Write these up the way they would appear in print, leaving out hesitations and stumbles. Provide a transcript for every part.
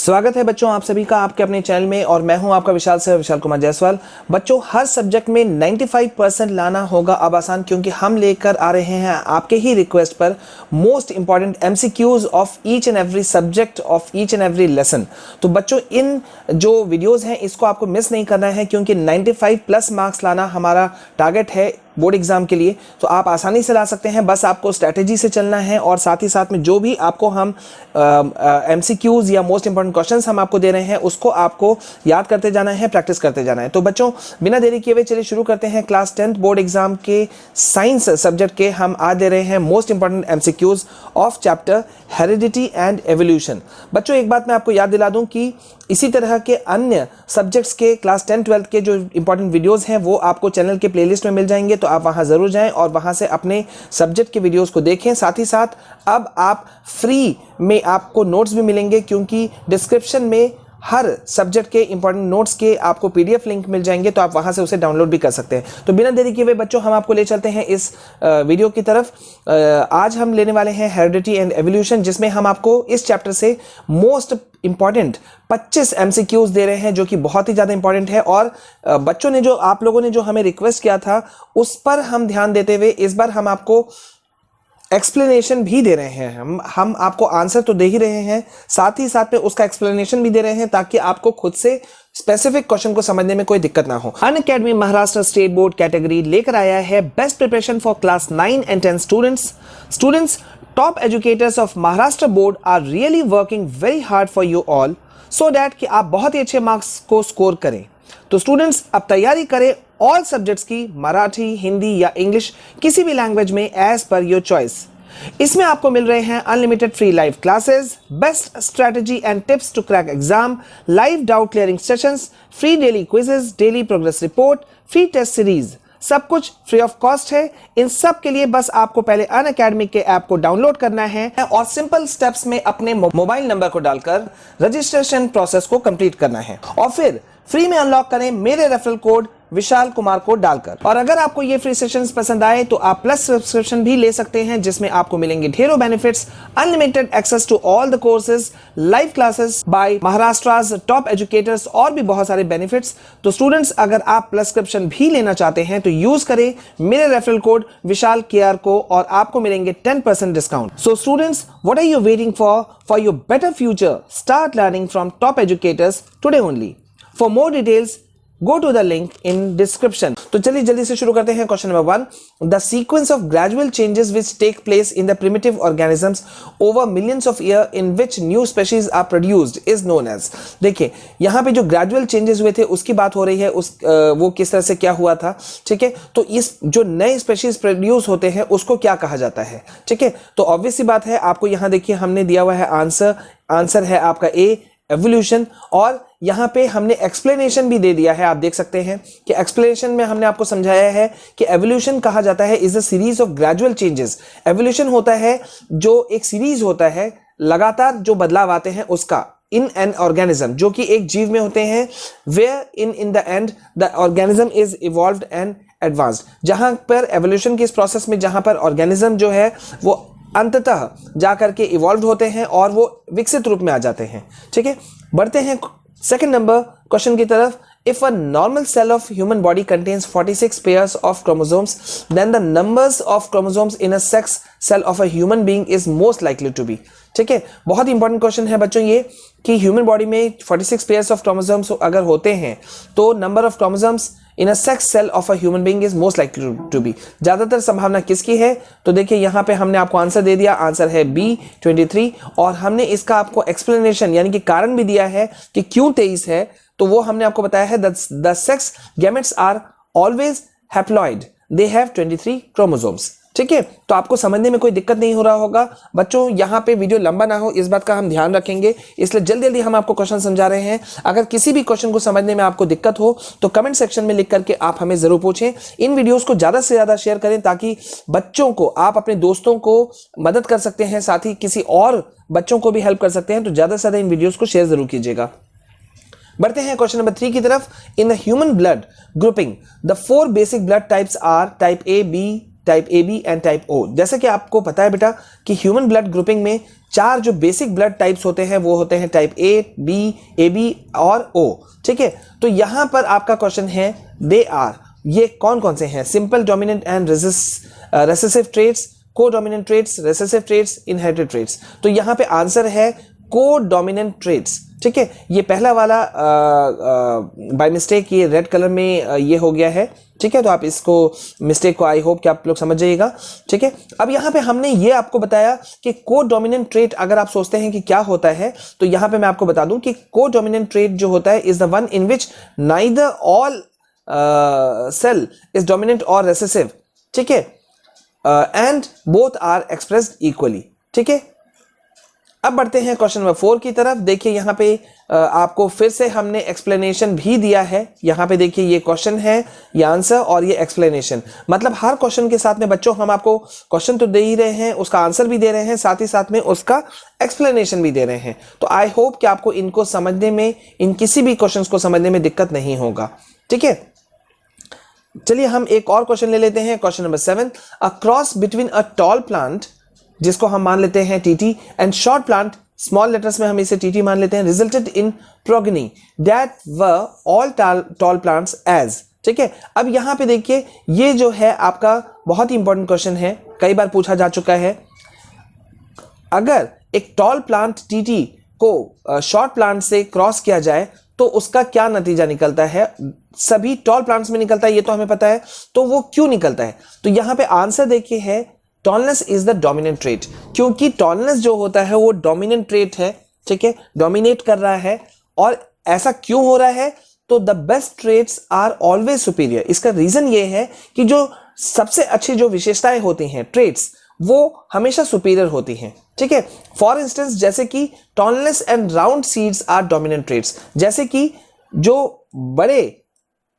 स्वागत है बच्चों आप सभी का आपके अपने चैनल में और मैं हूं आपका विशाल कुमार जायसवाल। बच्चों हर सब्जेक्ट में 95% लाना होगा अब आसान, क्योंकि हम लेकर आ रहे हैं आपके ही रिक्वेस्ट पर most important MCQs of each and every subject of each and every lesson. तो बच्चों इन जो वीडियोस हैं इसको आपको मिस नहीं करना है, क्योंकि 95+ मार्क्स लाना हमारा टारगेट है बोर्ड एग्जाम के लिए। तो आप आसानी से ला सकते हैं, बस आपको स्ट्रैटेजी से चलना है और साथ ही साथ में जो भी आपको हम एमसीक्यूज या मोस्ट इंपॉर्टेंट क्वेश्चंस हम आपको दे रहे हैं उसको आपको याद करते जाना है, प्रैक्टिस करते जाना है। तो बच्चों बिना देरी किए हुए चलिए शुरू करते हैं। क्लास 10th बोर्ड एग्जाम के साइंस सब्जेक्ट के हम आज दे रहे हैं most important MCQs of chapter heredity and evolution. बच्चों एक बात मैं आपको याद दिला दूं कि इसी तरह के अन्य सब्जेक्ट्स के क्लास 10-12 के जो इंपॉर्टेंट वीडियोस हैं वो आपको चैनल के प्लेलिस्ट में मिल जाएंगे, तो आप वहां जरूर जाएं और वहां से अपने सब्जेक्ट के वीडियोस को देखें। साथ ही साथ अब आप फ्री में आपको नोट्स भी मिलेंगे, क्योंकि डिस्क्रिप्शन में हर सब्जेक्ट के इंपॉर्टेंट नोट्स के आपको पीडीएफ लिंक मिल जाएंगे, तो आप वहां से उसे डाउनलोड भी कर सकते हैं। तो बिना देरी किए हुए बच्चों हम आपको ले चलते हैं इस वीडियो की तरफ। आज हम लेने वाले हैं हेरिडिटी एंड एवोल्यूशन, जिसमें हम आपको इस चैप्टर से मोस्ट इंपॉर्टेंट 25 एमसीक्यूज दे रहे हैं, जो कि बहुत ही ज्यादा इंपॉर्टेंट है। और बच्चों ने जो आप लोगों ने जो हमें रिक्वेस्ट किया था उस पर हम ध्यान देते हुए इस बार हम आपको एक्सप्लेनेशन भी दे रहे हैं। हम आपको आंसर तो दे ही रहे हैं, साथ ही साथ में उसका एक्सप्लेनेशन भी दे रहे हैं, ताकि आपको खुद से स्पेसिफिक क्वेश्चन को समझने में कोई दिक्कत ना हो। Unacademy Maharashtra state board category लेकर आया है best preparation for class 9 and 10 students. Top educators of Maharashtra board are really working very hard for you all, so that कि आप बहुत ही अच्छे मार्क्स को स्कोर करें। तो स्टूडेंट्स अब तैयारी करें ऑल सब्जेक्ट्स की, मराठी, हिंदी या इंग्लिश, किसी भी लैंग्वेज में एज पर योर चॉइस। इसमें आपको मिल रहे हैं unlimited free live classes, best strategy and tips to crack exam, live doubt clearing sessions, free daily quizzes, daily progress report, free test series, सब कुछ फ्री ऑफ कॉस्ट है। इन सब के लिए बस आपको पहले अनअकैडमी के ऐप को डाउनलोड करना है और सिंपल स्टेप्स में अपने मोबाइल नंबर को डालकर रजिस्ट्रेशन प्रोसेस को कंप्लीट करना है और फिर फ्री में अनलॉक करें मेरे रेफरल कोड विशाल कुमार को डालकर। और अगर आपको ये फ्री सेशंस पसंद आए तो आप प्लस सब्सक्रिप्शन भी ले सकते हैं, जिसमें आपको मिलेंगे ढेरों benefits, unlimited access to all the courses, live classes by Maharashtra's top educators और भी बहुत सारे बेनिफिट्स। तो स्टूडेंट्स अगर आप प्लस सब्सक्रिप्शन भी लेना चाहते हैं तो यूज करें मेरे रेफरल कोड विशाल KR को और आपको मिलेंगे 10% discount. So students what are you waiting for your better future? Start learning from top educators today only. For more details go to the link in description। तो चलिए जल्दी से शुरू करते हैं। Question number 1, the sequence of gradual changes which take place in the primitive organisms over millions of years in which new species are produced is known as। देखिए यहाँ पे जो ग्रेजुअल चेंजेस हुए थे उसकी बात हो रही है, वो किस तरह से क्या हुआ था, ठीक है। तो इस जो नए स्पेशीज प्रोड्यूस होते हैं उसको क्या कहा जाता है, ठीक है। तो ऑब्वियस सी बात है, आपको यहाँ देखिए हमने दिया हुआ है आंसर है आपका ए एवोल्यूशन, और यहां पे हमने एक्सप्लेनेशन भी दे दिया है। आप देख सकते हैं कि एक्सप्लेनेशन में हमने आपको समझाया है कि एवोल्यूशन कहा जाता है is a series of gradual changes. Evolution होता है जो एक सीरीज होता है, लगातार जो बदलाव आते हैं उसका, इन एन ऑर्गेनिज्म, जो कि एक जीव में होते हैं, where in the end the organism is evolved and advanced. जहां पर एवोल्यूशन के इस प्रोसेस में जहां पर ऑर्गेनिज्म जो है वो अंततः जाकर के इवॉल्व होते हैं और वो विकसित रूप में आ जाते हैं, ठीक है। बढ़ते हैं सेकंड नंबर क्वेश्चन की तरफ। If a normal cell of human body contains 46 pairs of chromosomes, then the numbers of chromosomes in a sex cell of a human being is most likely to be। ठीक है, बहुत important question है बच्चों ये कि human body में 46 pairs of chromosomes अगर होते हैं तो number of chromosomes in a sex cell of a human being is most likely to be. ज्यादातर संभावना किसकी है? तो देखिए यहाँ पे हमने आपको आंसर दे दिया, आंसर है बी 23, और हमने इसका आपको एक्सप्लेनेशन यानी कि कारण भी दिया है कि क्यों 23 है। तो वो हमने आपको बताया है the sex gametes are always haploid, they have 23 chromosomes, ठीक है। तो आपको समझने में कोई दिक्कत नहीं हो रहा होगा बच्चों। यहाँ पे वीडियो लंबा ना हो इस बात का हम ध्यान रखेंगे, इसलिए जल्दी जल्दी हम आपको क्वेश्चन समझा रहे हैं। अगर किसी भी क्वेश्चन को समझने में आपको दिक्कत हो तो कमेंट सेक्शन में लिख करके आप हमें जरूर पूछें। इन वीडियोस को ज्यादा से ज्यादा शेयर करें ताकि बच्चों को, आप अपने दोस्तों को मदद कर सकते हैं, साथ ही किसी और बच्चों को भी हेल्प कर सकते हैं। तो ज्यादा से ज्यादा इन वीडियोस को शेयर जरूर कीजिएगा। बढ़ते हैं क्वेश्चन नंबर 3 की तरफ। In the human blood grouping the 4 basic blood types are type A, B, type A B and type O. जैसे कि आपको पता है बेटा कि ह्यूमन ब्लड ग्रुपिंग में 4 जो बेसिक ब्लड टाइप्स होते हैं वो होते हैं टाइप ए बी और ओ। ठीक है, तो यहां पर आपका क्वेश्चन है दे आर, ये कौन कौन से हैं? Simple dominant and recessive traits, codominant traits, recessive traits, inherited traits. तो यहां पे आंसर है को डोमिनेंट ट्रेट्स। ठीक है, ये पहला वाला बाय मिस्टेक ये रेड कलर में ये हो गया है। ठीक है, तो आप इसको मिस्टेक को आई होप कि आप लोग समझ जाइएगा। ठीक है, अब यहाँ पे हमने ये आपको बताया कि को डोमिनेंट ट्रेट अगर आप सोचते हैं कि क्या होता है, तो यहाँ पे मैं आपको बता दूं कि को डोमिनेंट ट्रेट जो होता है is the one in which neither all cell is dominant और रेसेसिव। ठीक है, and both are expressed equally. ठीक है, अब बढ़ते हैं क्वेश्चन नंबर 4 की तरफ। देखिए यहाँ पे आपको फिर से हमने एक्सप्लेनेशन भी दिया है। यहाँ पे देखिए ये क्वेश्चन है, ये आंसर और ये एक्सप्लेनेशन। मतलब हर क्वेश्चन के साथ में बच्चों हम आपको क्वेश्चन तो दे ही रहे हैं, उसका आंसर भी दे रहे हैं, साथ ही साथ में उसका एक्सप्लेनेशन भी दे रहे हैं। तो आई होप कि आपको इनको समझने में, इन किसी भी क्वेश्चन को समझने में दिक्कत नहीं होगा। ठीक है, चलिए हम एक और क्वेश्चन ले लेते हैं। Question number 7, a cross between a tall plant, जिसको हम मान लेते हैं T T, and short plant, small letters में हम इसे टीटी मान लेते हैं, resulted in progeny that were all tall plants as. ठीक है, अब यहां पे देखिए ये जो है आपका बहुत ही इंपॉर्टेंट क्वेश्चन है, कई बार पूछा जा चुका है। अगर एक टॉल प्लांट टीटी को शॉर्ट प्लांट से क्रॉस किया जाए तो उसका क्या नतीजा निकलता है? सभी टॉल प्लांट्स में निकलता है, ये तो हमें पता है। तो वो क्यों निकलता है? तो यहां पे आंसर देखिए है tallness is the dominant trait, क्योंकि टॉलनेस जो होता है वो डोमिनेंट ट्रेट है। ठीक है, डोमिनेट कर रहा है। और ऐसा क्यों हो रहा है? तो the best traits are always superior. इसका रीजन ये है कि जो सबसे अच्छी जो विशेषताएं होती हैं, ट्रेट्स, वो हमेशा सुपीरियर होती हैं। ठीक है, फॉर इंस्टेंस जैसे कि tallness and round seeds are dominant traits. जैसे कि जो बड़े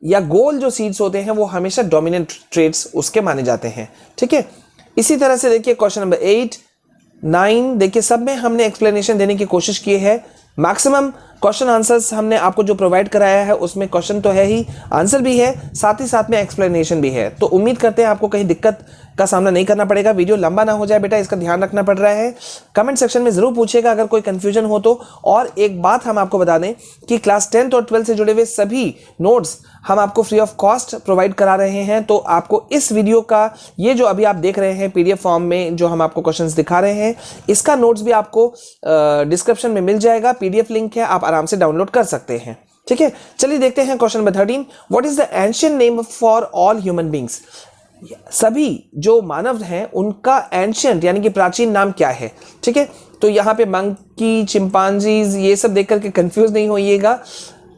या गोल जो सीड्स होते हैं वो हमेशा डोमिनेंट ट्रेट्स उसके माने जाते हैं। ठीक है, इसी तरह से देखिए क्वेश्चन नंबर 8, 9, देखिए सब में हमने एक्सप्लेनेशन देने की कोशिश की है। मैक्सिमम क्वेश्चन आंसर्स हमने आपको जो प्रोवाइड कराया है उसमें क्वेश्चन तो है ही, आंसर भी है, साथ ही साथ में एक्सप्लेनेशन भी है। तो उम्मीद करते हैं आपको कहीं दिक्कत का सामना नहीं करना पड़ेगा। वीडियो लंबा ना हो जाए बेटा, इसका ध्यान रखना पड़ रहा है। कमेंट सेक्शन में जरूर पूछिएगा अगर कोई कंफ्यूजन हो तो। और एक बात हम आपको बता दें कि क्लास 10th और 12th से जुड़े हुए सभी नोट्स हम आपको फ्री ऑफ कॉस्ट प्रोवाइड करा रहे हैं। तो आपको इस वीडियो का ये जो अभी आप देख रहे हैं पीडीएफ फॉर्म में जो हम आपको क्वेश्चंस दिखा रहे हैं, इसका नोट्स भी आपको डिस्क्रिप्शन में मिल जाएगा, पीडीएफ लिंक है, आप आराम से डाउनलोड कर सकते हैं। ठीक है, चलिए देखते हैं question number 13, what is the ancient name for all human beings. सभी जो मानव हैं उनका एंशिएंट यानी कि प्राचीन नाम क्या है? ठीक है, तो यहाँ पे मंकी, चिंपांजीज, ये सब देख करके कंफ्यूज नहीं होइएगा।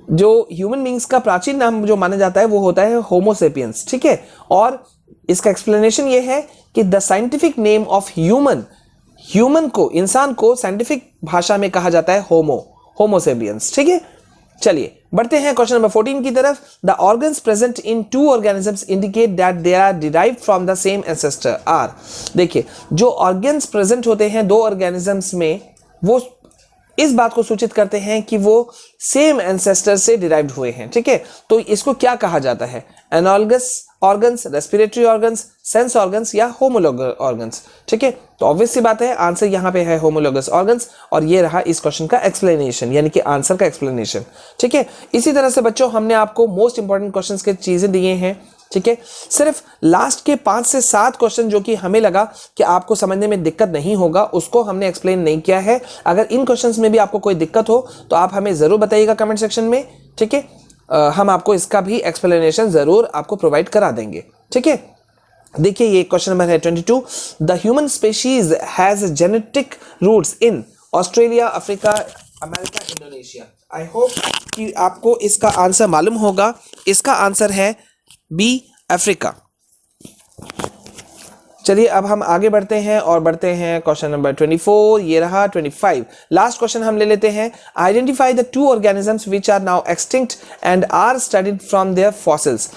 जो ह्यूमन बींग्स का प्राचीन नाम जो माना जाता है वो होता है होमो सेपियंस। ठीक है, और इसका एक्सप्लेनेशन ये है कि the scientific name of human को, इंसान को साइंटिफिक भाषा में कहा जाता है होमो सेपियंस। ठीक है, चलिए बढ़ते हैं क्वेश्चन नंबर 14 की तरफ। The organs present in 2 organisms indicate that they are derived from the same ancestor are. देखिए जो ऑर्गन्स प्रेजेंट होते हैं 2 ऑर्गेनिजम्स में, वो इस बात को सूचित करते हैं कि वो सेम एंसेस्टर से डिराइव्ड हुए हैं। ठीक है, तो इसको क्या कहा जाता है? Analogous organs, respiratory organs, sense organs या होमोलॉगस ऑर्गन्स। ठीक है, तो ऑब्वियस सी बात है आंसर यहाँ पे है होमोलॉगस ऑर्गन्स। और ये रहा इस क्वेश्चन का एक्सप्लेनेशन यानी कि आंसर का एक्सप्लेनेशन। ठीक है, इसी तरह से बच्चों हमने आपको मोस्ट इंपॉर्टेंट क्वेश्चंस के चीजें दिए हैं। ठीक है, सिर्फ लास्ट के 5 से 7 क्वेश्चन जो कि हमें लगा कि आपको समझने में दिक्कत नहीं होगा, उसको हमने एक्सप्लेन नहीं किया है। अगर इन क्वेश्चंस में भी आपको कोई दिक्कत हो तो आप हमें जरूर बताइएगा कमेंट सेक्शन में। ठीक है, हम आपको इसका भी एक्सप्लेनेशन जरूर आपको प्रोवाइड करा देंगे। ठीक है, देखिए ये क्वेश्चन नंबर है 22, the human species has genetic roots in Australia, Africa, America, Indonesia. I hope कि आपको इसका आंसर मालूम होगा। इसका आंसर है बी, अफ्रीका। चलिए अब हम आगे बढ़ते हैं और बढ़ते हैं क्वेश्चन नंबर 24, ये रहा 25। लास्ट क्वेश्चन हम ले लेते हैं। Identify the 2 organisms which are now extinct and are studied from their fossils.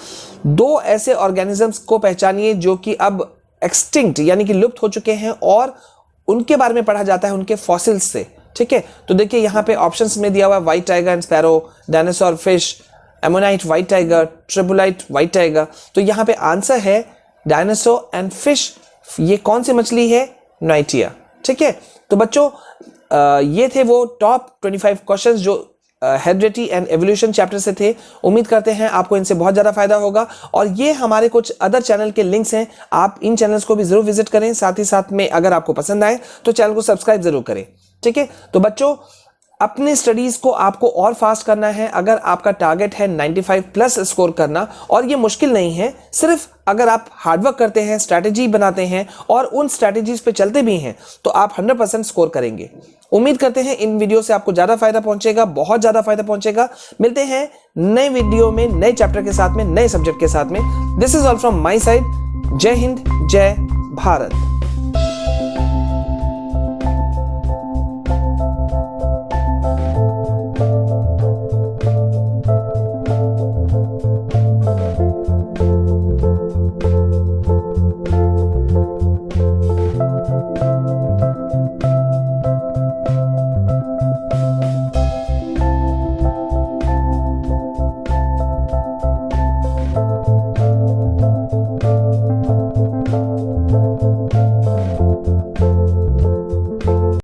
2 ऐसे ऑर्गेनिजम्स को पहचानिए जो कि अब एक्सटिंक्ट यानी कि लुप्त हो चुके हैं और उनके बारे में पढ़ा जाता है उनके फॉसिल्स से। ठीक है, तो देखिए यहाँ पे ऑप्शंस में दिया हुआ white tiger and sparrow, dinosaur fish, ammonite white tiger, trilobite white tiger. तो यहाँ पे आंसर है डायनासोर एंड फिश, ये कौन सी मछली है? नाइटिया। ठीक है, तो बच्चों ये थे वो टॉप 25 क्वेश्चंस जो हेरिडिटी एंड एवोल्यूशन चैप्टर से थे। उम्मीद करते हैं आपको इनसे बहुत ज़्यादा फायदा होगा। और ये हमारे कुछ अदर चैनल के लिंक्स हैं, आप इन चैनल्स को भी जरूर विजिट करें। साथ ही साथ में अगर आपको पसंद आए तो चैनल को सब्सक्राइब जरूर करें। ठीक है, तो बच्चों अपनी स्टडीज को आपको और फास्ट करना है। अगर आपका टारगेट है 95 प्लस स्कोर करना, और ये मुश्किल नहीं है, सिर्फ अगर आप हार्डवर्क करते हैं, स्ट्रैटेजी बनाते हैं और उन स्ट्रैटेजीज पे चलते भी हैं तो आप 100% स्कोर करेंगे। उम्मीद करते हैं इन वीडियो से आपको ज्यादा फायदा पहुंचेगा, बहुत ज्यादा फायदा पहुंचेगा। मिलते हैं नए वीडियो में, नए चैप्टर के साथ में, नए सब्जेक्ट के साथ में। This is all from my side. जय हिंद, जय भारत।